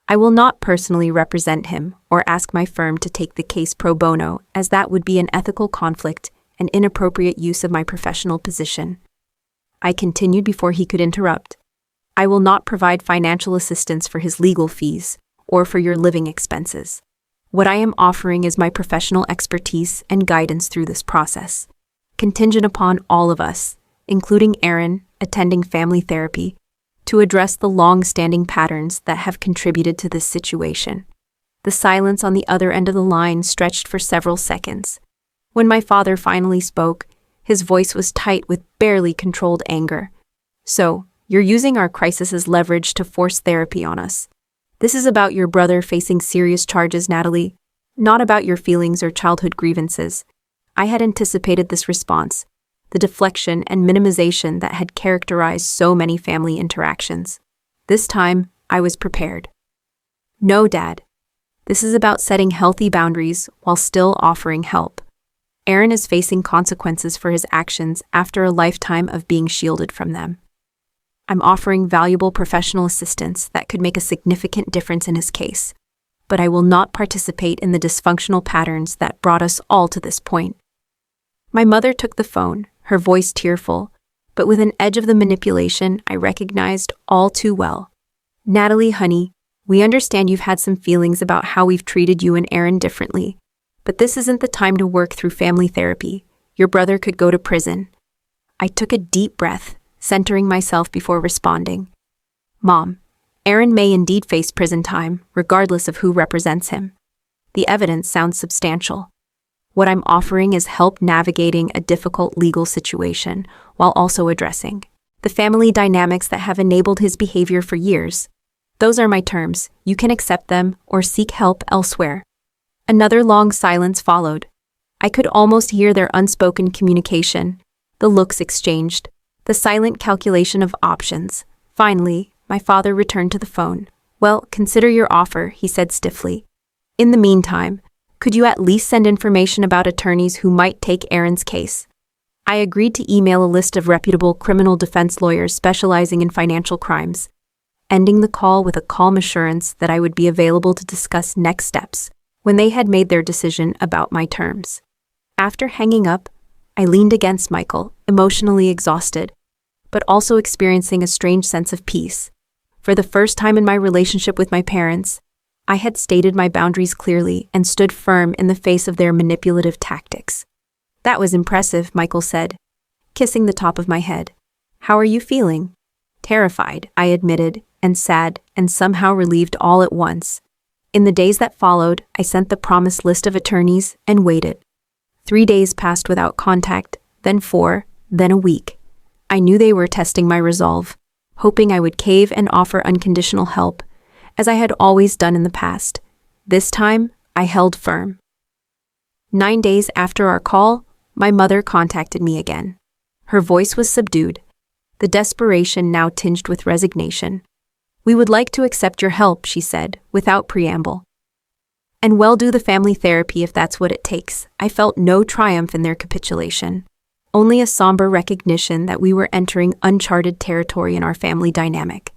"I will not personally represent him or ask my firm to take the case pro bono, as that would be an ethical conflict and inappropriate use of my professional position." I continued before he could interrupt. "I will not provide financial assistance for his legal fees or for your living expenses. What I am offering is my professional expertise and guidance through this process, contingent upon all of us, including Aaron, attending family therapy, to address the long-standing patterns that have contributed to this situation." The silence on the other end of the line stretched for several seconds. When my father finally spoke, his voice was tight with barely controlled anger. "So, you're using our crisis as leverage to force therapy on us. This is about your brother facing serious charges, Natalie, not about your feelings or childhood grievances." I had anticipated this response, the deflection and minimization that had characterized so many family interactions. This time, I was prepared. "No, Dad. This is about setting healthy boundaries while still offering help. Aaron is facing consequences for his actions after a lifetime of being shielded from them. I'm offering valuable professional assistance that could make a significant difference in his case, but I will not participate in the dysfunctional patterns that brought us all to this point." My mother took the phone, her voice tearful, but with an edge of the manipulation I recognized all too well. "Natalie, honey, we understand you've had some feelings about how we've treated you and Aaron differently, but this isn't the time to work through family therapy. Your brother could go to prison." I took a deep breath, centering myself before responding. "Mom, Aaron may indeed face prison time, regardless of who represents him. The evidence sounds substantial. What I'm offering is help navigating a difficult legal situation while also addressing the family dynamics that have enabled his behavior for years. Those are my terms. You can accept them or seek help elsewhere." Another long silence followed. I could almost hear their unspoken communication, the looks exchanged, the silent calculation of options. Finally, my father returned to the phone. "Well, consider your offer," he said stiffly. "In the meantime, could you at least send information about attorneys who might take Aaron's case?" I agreed to email a list of reputable criminal defense lawyers specializing in financial crimes, ending the call with a calm assurance that I would be available to discuss next steps when they had made their decision about my terms. After hanging up, I leaned against Michael, emotionally exhausted, but also experiencing a strange sense of peace. For the first time in my relationship with my parents, I had stated my boundaries clearly and stood firm in the face of their manipulative tactics. "That was impressive," Michael said, kissing the top of my head. "How are you feeling?" "Terrified," I admitted, and sad, and somehow relieved all at once. In the days that followed, I sent the promised list of attorneys and waited. 3 days passed without contact, then 4, then a week. I knew they were testing my resolve, hoping I would cave and offer unconditional help, as I had always done in the past. This time, I held firm. 9 days after our call, my mother contacted me again. Her voice was subdued, the desperation now tinged with resignation. "We would like to accept your help," she said, without preamble. "And well do the family therapy if that's what it takes." I felt no triumph in their capitulation, only a somber recognition that we were entering uncharted territory in our family dynamic.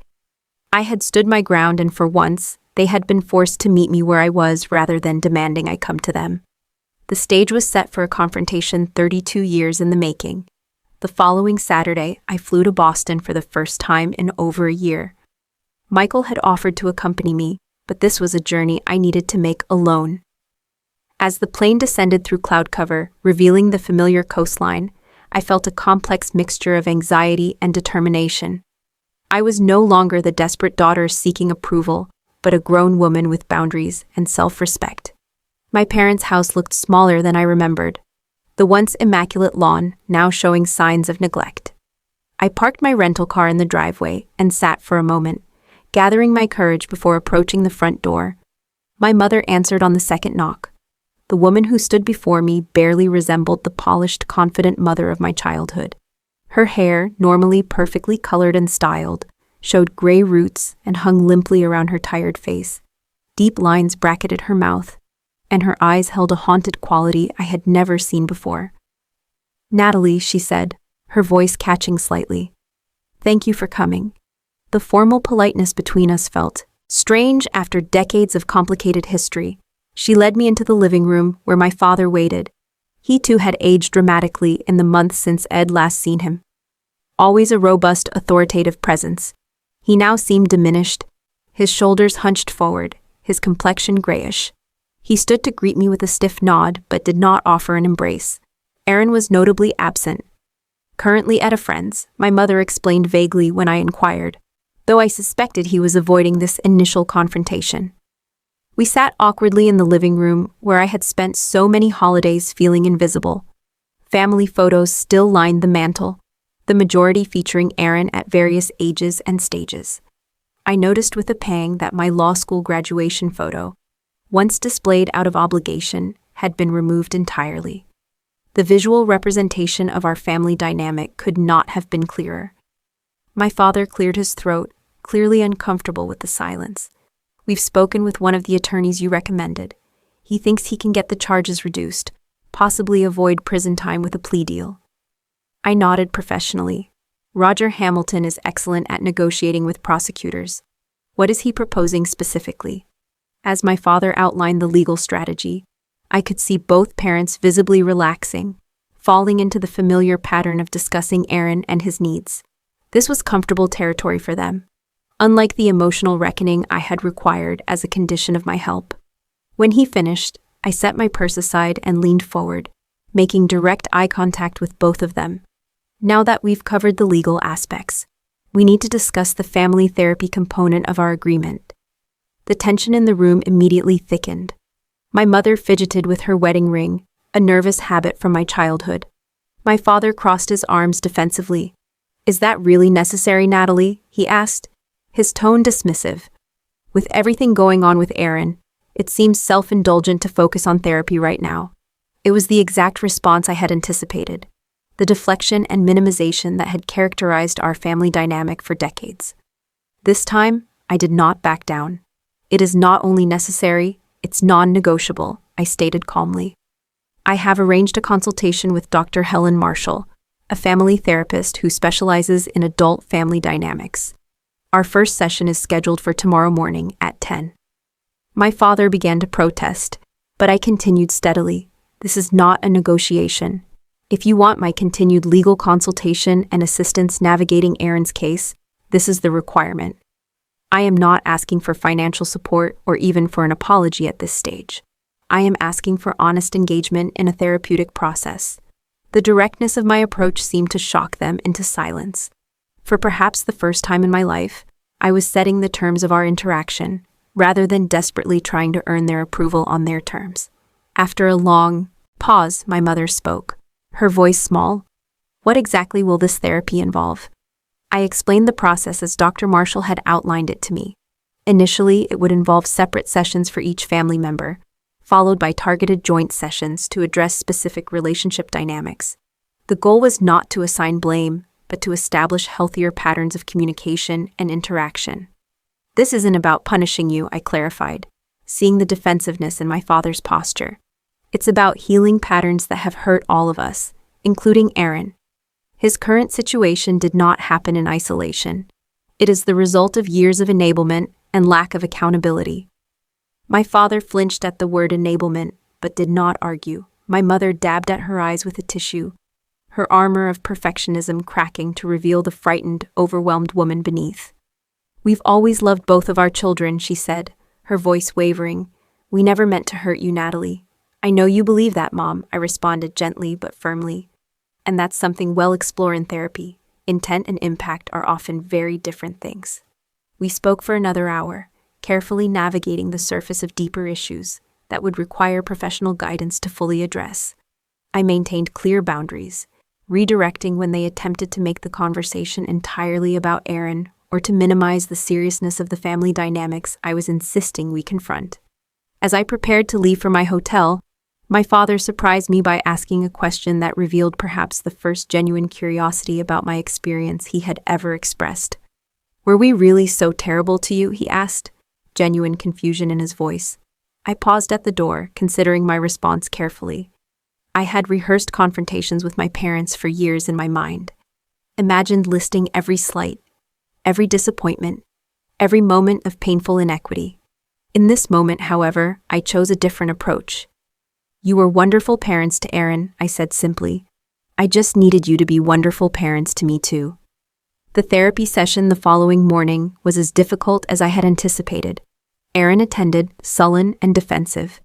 I had stood my ground, and for once, they had been forced to meet me where I was rather than demanding I come to them. The stage was set for a confrontation 32 years in the making. The following Saturday, I flew to Boston for the first time in over a year. Michael had offered to accompany me, but this was a journey I needed to make alone. As the plane descended through cloud cover, revealing the familiar coastline, I felt a complex mixture of anxiety and determination. I was no longer the desperate daughter seeking approval, but a grown woman with boundaries and self-respect. My parents' house looked smaller than I remembered, the once immaculate lawn now showing signs of neglect. I parked my rental car in the driveway and sat for a moment, gathering my courage before approaching the front door. My mother answered on the second knock. The woman who stood before me barely resembled the polished, confident mother of my childhood. Her hair, normally perfectly colored and styled, showed gray roots and hung limply around her tired face. Deep lines bracketed her mouth, and her eyes held a haunted quality I had never seen before. "Natalie," she said, her voice catching slightly. "Thank you for coming." The formal politeness between us felt strange after decades of complicated history. She led me into the living room where my father waited. He too had aged dramatically in the months since Ed last seen him. Always a robust, authoritative presence, he now seemed diminished, his shoulders hunched forward, his complexion grayish. He stood to greet me with a stiff nod but did not offer an embrace. Aaron was notably absent. "Currently at a friend's," my mother explained vaguely when I inquired, though I suspected he was avoiding this initial confrontation. We sat awkwardly in the living room where I had spent so many holidays feeling invisible. Family photos still lined the mantel, the majority featuring Aaron at various ages and stages. I noticed with a pang that my law school graduation photo, once displayed out of obligation, had been removed entirely. The visual representation of our family dynamic could not have been clearer. My father cleared his throat, clearly uncomfortable with the silence. "We've spoken with one of the attorneys you recommended. He thinks he can get the charges reduced, possibly avoid prison time with a plea deal." I nodded professionally. "Roger Hamilton is excellent at negotiating with prosecutors. What is he proposing specifically?" As my father outlined the legal strategy, I could see both parents visibly relaxing, falling into the familiar pattern of discussing Aaron and his needs. This was comfortable territory for them, unlike the emotional reckoning I had required as a condition of my help. When he finished, I set my purse aside and leaned forward, making direct eye contact with both of them. "Now that we've covered the legal aspects, we need to discuss the family therapy component of our agreement." The tension in the room immediately thickened. My mother fidgeted with her wedding ring, a nervous habit from my childhood. My father crossed his arms defensively. "Is that really necessary, Natalie?" he asked, his tone dismissive. "With everything going on with Aaron, it seems self-indulgent to focus on therapy right now." It was the exact response I had anticipated, the deflection and minimization that had characterized our family dynamic for decades. This time, I did not back down. "It is not only necessary, it's non-negotiable," I stated calmly. "I have arranged a consultation with Dr. Helen Marshall, a family therapist who specializes in adult family dynamics. Our first session is scheduled for tomorrow morning at 10. My father began to protest, But I continued steadily. This is not a negotiation. If you want my continued legal consultation and assistance navigating Aaron's case, this is the requirement. I am not asking for financial support or even for an apology at this stage. I am asking for honest engagement in a therapeutic process. The directness of my approach seemed to shock them into silence. For perhaps the first time in my life, I was setting the terms of our interaction, rather than desperately trying to earn their approval on their terms. After a long pause, my mother spoke, her voice small. What exactly will this therapy involve? I explained the process as Dr. Marshall had outlined it to me. Initially, it would involve separate sessions for each family member, followed by targeted joint sessions to address specific relationship dynamics. The goal was not to assign blame, but to establish healthier patterns of communication and interaction. This isn't about punishing you, I clarified, seeing the defensiveness in my father's posture. It's about healing patterns that have hurt all of us, including Aaron. His current situation did not happen in isolation. It is the result of years of enablement and lack of accountability. My father flinched at the word enablement, but did not argue. My mother dabbed at her eyes with a tissue, her armor of perfectionism cracking to reveal the frightened, overwhelmed woman beneath. We've always loved both of our children, she said, her voice wavering. We never meant to hurt you, Natalie. I know you believe that, Mom, I responded gently but firmly. And that's something we'll explore in therapy. Intent and impact are often very different things. We spoke for another hour, carefully navigating the surface of deeper issues that would require professional guidance to fully address. I maintained clear boundaries, redirecting when they attempted to make the conversation entirely about Aaron or to minimize the seriousness of the family dynamics I was insisting we confront. As I prepared to leave for my hotel, my father surprised me by asking a question that revealed perhaps the first genuine curiosity about my experience he had ever expressed. Were we really so terrible to you? He asked, genuine confusion in his voice. I paused at the door, considering my response carefully. I had rehearsed confrontations with my parents for years in my mind, imagined listing every slight, every disappointment, every moment of painful inequity. In this moment, however, I chose a different approach. You were wonderful parents to Aaron, I said simply. I just needed you to be wonderful parents to me too. The therapy session the following morning was as difficult as I had anticipated. Aaron attended, sullen and defensive,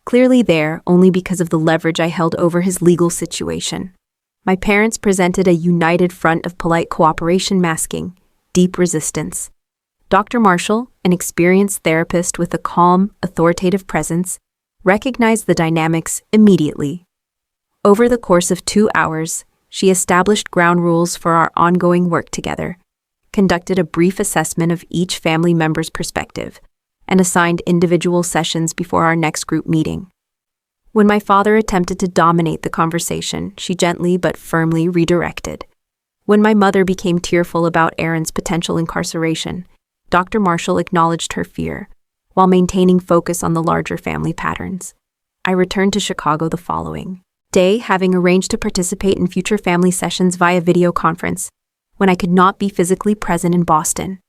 clearly there only because of the leverage I held over his legal situation. My parents presented a united front of polite cooperation masking deep resistance. Dr. Marshall, an experienced therapist with a calm, authoritative presence, recognized the dynamics immediately. Over the course of 2 hours, she established ground rules for our ongoing work together, conducted a brief assessment of each family member's perspective, and assigned individual sessions before our next group meeting. When my father attempted to dominate the conversation, she gently but firmly redirected. When my mother became tearful about Aaron's potential incarceration, Dr. Marshall acknowledged her fear, while maintaining focus on the larger family patterns. I returned to Chicago the following day, having arranged to participate in future family sessions via video conference, when I could not be physically present in Boston.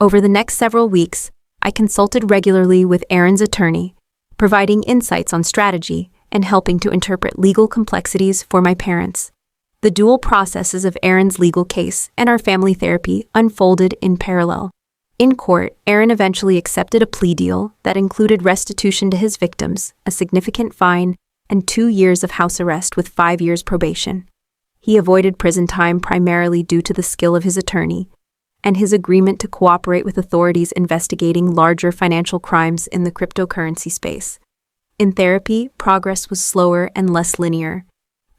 Over the next several weeks, I consulted regularly with Aaron's attorney, providing insights on strategy and helping to interpret legal complexities for my parents. The dual processes of Aaron's legal case and our family therapy unfolded in parallel. In court, Aaron eventually accepted a plea deal that included restitution to his victims, a significant fine, and 2 years of house arrest with 5 years probation. He avoided prison time primarily due to the skill of his attorney and his agreement to cooperate with authorities investigating larger financial crimes in the cryptocurrency space. In therapy, progress was slower and less linear.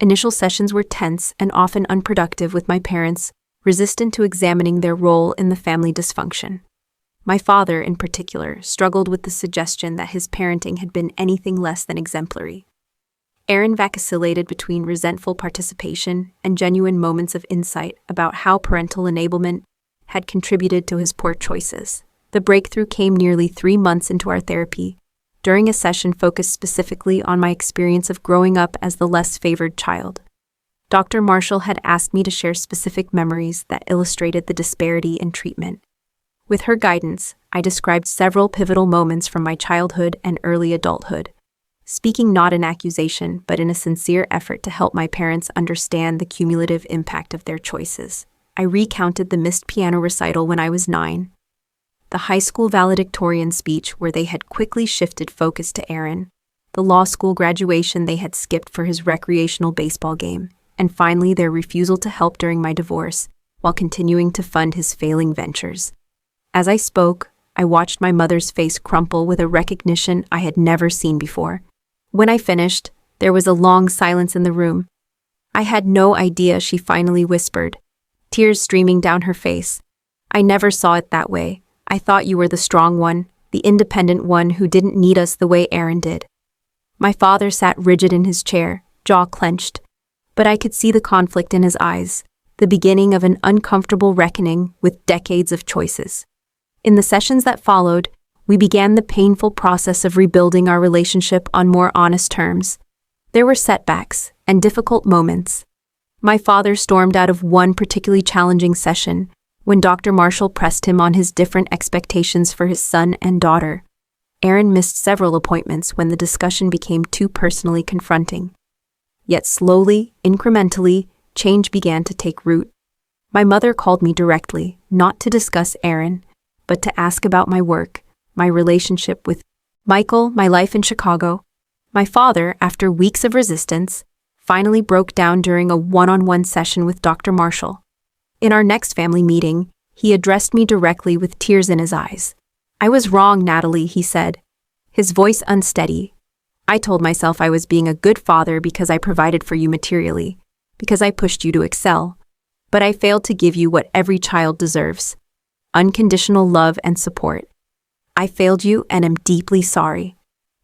Initial sessions were tense and often unproductive, with my parents resistant to examining their role in the family dysfunction. My father, in particular, struggled with the suggestion that his parenting had been anything less than exemplary. Aaron vacillated between resentful participation and genuine moments of insight about how parental enablement had contributed to his poor choices. The breakthrough came nearly 3 months into our therapy, during a session focused specifically on my experience of growing up as the less favored child. Dr. Marshall had asked me to share specific memories that illustrated the disparity in treatment. With her guidance, I described several pivotal moments from my childhood and early adulthood, speaking not in accusation, but in a sincere effort to help my parents understand the cumulative impact of their choices. I recounted the missed piano recital when I was 9, the high school valedictorian speech where they had quickly shifted focus to Aaron, the law school graduation they had skipped for his recreational baseball game, and finally their refusal to help during my divorce while continuing to fund his failing ventures. As I spoke, I watched my mother's face crumple with a recognition I had never seen before. When I finished, there was a long silence in the room. I had no idea, she finally whispered, tears streaming down her face. I never saw it that way. I thought you were the strong one, the independent one who didn't need us the way Aaron did. My father sat rigid in his chair, jaw clenched, but I could see the conflict in his eyes, the beginning of an uncomfortable reckoning with decades of choices. In the sessions that followed, we began the painful process of rebuilding our relationship on more honest terms. There were setbacks and difficult moments. My father stormed out of one particularly challenging session when Dr. Marshall pressed him on his different expectations for his son and daughter. Aaron missed several appointments when the discussion became too personally confronting. Yet slowly, incrementally, change began to take root. My mother called me directly, not to discuss Aaron, but to ask about my work, my relationship with Michael, my life in Chicago. My father, after weeks of resistance, finally broke down during a one-on-one session with Dr. Marshall. In our next family meeting, he addressed me directly with tears in his eyes. I was wrong, Natalie, he said, his voice unsteady. I told myself I was being a good father because I provided for you materially, because I pushed you to excel. But I failed to give you what every child deserves: unconditional love and support. I failed you and am deeply sorry.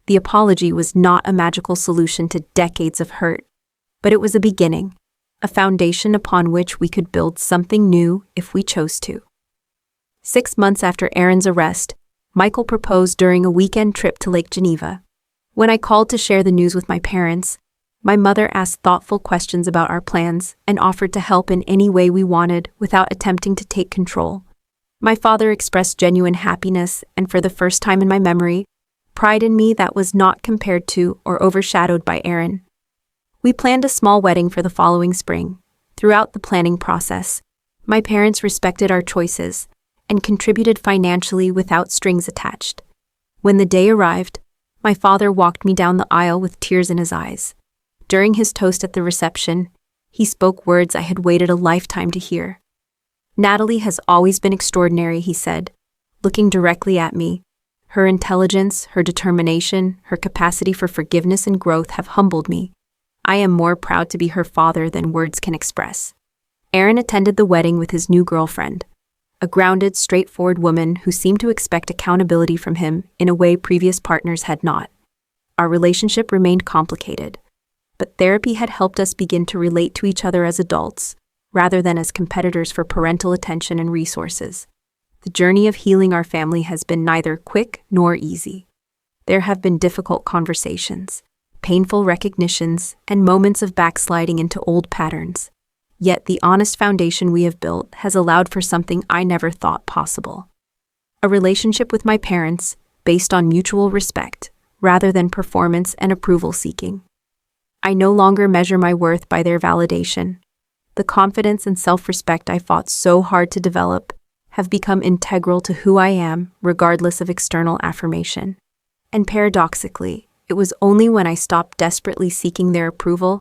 The apology was not a magical solution to decades of hurt, but it was a beginning, a foundation upon which we could build something new if we chose to. 6 months after Aaron's arrest, Michael proposed during a weekend trip to Lake Geneva. When I called to share the news with my parents, my mother asked thoughtful questions about our plans and offered to help in any way we wanted without attempting to take control. My father expressed genuine happiness and, for the first time in my memory, pride in me that was not compared to or overshadowed by Aaron. We planned a small wedding for the following spring. Throughout the planning process, my parents respected our choices and contributed financially without strings attached. When the day arrived, my father walked me down the aisle with tears in his eyes. During his toast at the reception, he spoke words I had waited a lifetime to hear. Natalie has always been extraordinary, he said, looking directly at me. Her intelligence, her determination, her capacity for forgiveness and growth have humbled me. I am more proud to be her father than words can express. Aaron attended the wedding with his new girlfriend, a grounded, straightforward woman who seemed to expect accountability from him in a way previous partners had not. Our relationship remained complicated, but therapy had helped us begin to relate to each other as adults, rather than as competitors for parental attention and resources. The journey of healing our family has been neither quick nor easy. There have been difficult conversations, painful recognitions, and moments of backsliding into old patterns. Yet the honest foundation we have built has allowed for something I never thought possible: a relationship with my parents based on mutual respect, rather than performance and approval seeking. I no longer measure my worth by their validation. The confidence and self-respect I fought so hard to develop have become integral to who I am, regardless of external affirmation. And paradoxically, it was only when I stopped desperately seeking their approval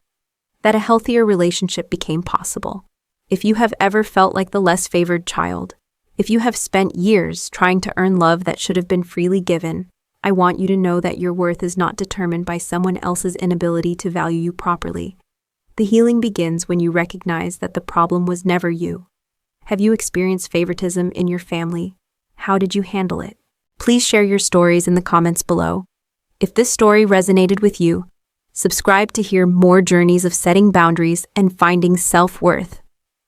that a healthier relationship became possible. If you have ever felt like the less favored child, if you have spent years trying to earn love that should have been freely given, I want you to know that your worth is not determined by someone else's inability to value you properly. The healing begins when you recognize that the problem was never you. Have you experienced favoritism in your family? How did you handle it? Please share your stories in the comments below. If this story resonated with you, subscribe to hear more journeys of setting boundaries and finding self-worth.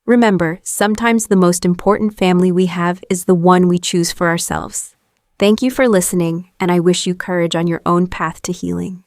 Remember, sometimes the most important family we have is the one we choose for ourselves. Thank you for listening, and I wish you courage on your own path to healing.